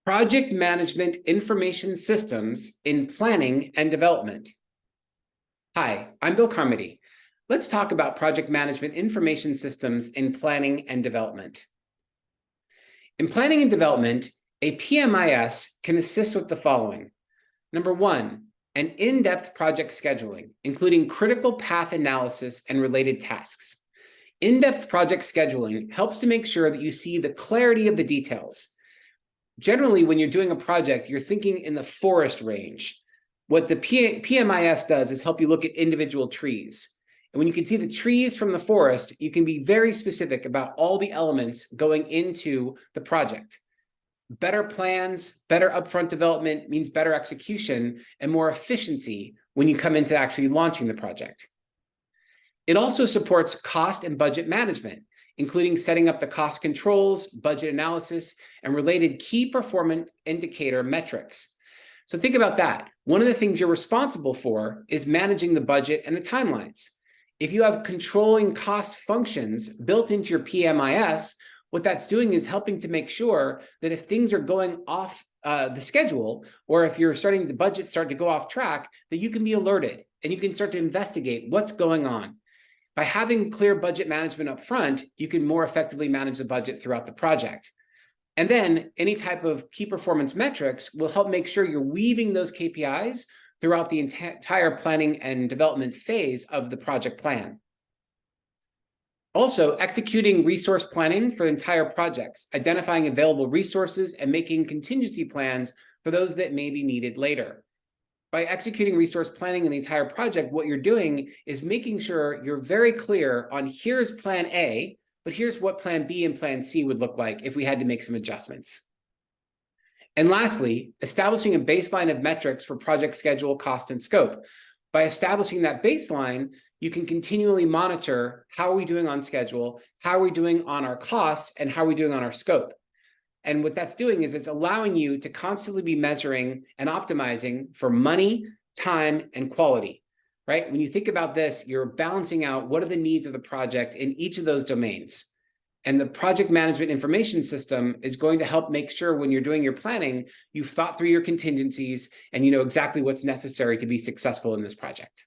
Project Management Information Systems in Planning and Development. Hi, I'm Bill Carmody. Let's talk about Project Management Information Systems in Planning and Development. In planning and development, a PMIS can assist with the following. Number one, an in-depth project scheduling, including critical path analysis and related tasks. In-depth project scheduling helps to make sure that you see the clarity of the details. Generally, when you're doing a project, you're thinking in the forest range. What the PMIS does is help you look at individual trees. And when you can see the trees from the forest, you can be very specific about all the elements going into the project. Better plans, better upfront development means better execution and more efficiency when you come into actually launching the project. It also supports cost and budget management, including setting up the cost controls, budget analysis, and related key performance indicator metrics. So think about that. One of the things you're responsible for is managing the budget and the timelines. If you have controlling cost functions built into your PMIS, what that's doing is helping to make sure that if things are going off the schedule, or if you're starting the budget start to go off track, that you can be alerted and you can start to investigate what's going on. By having clear budget management up front, you can more effectively manage the budget throughout the project. And then any type of key performance metrics will help make sure you're weaving those KPIs throughout the entire planning and development phase of the project plan. Also, executing resource planning for entire projects, identifying available resources and making contingency plans for those that may be needed later. By executing resource planning in the entire project, what you're doing is making sure you're very clear on here's plan A, but here's what plan B and plan C would look like if we had to make some adjustments. And lastly, establishing a baseline of metrics for project schedule, cost, and scope. By establishing that baseline, you can continually monitor how are we doing on schedule, how are we doing on our costs, and how are we doing on our scope. And what that's doing is it's allowing you to constantly be measuring and optimizing for money, time, and quality, right? When you think about this, you're balancing out what are the needs of the project in each of those domains. And the project management information system is going to help make sure when you're doing your planning, you've thought through your contingencies and you know exactly what's necessary to be successful in this project.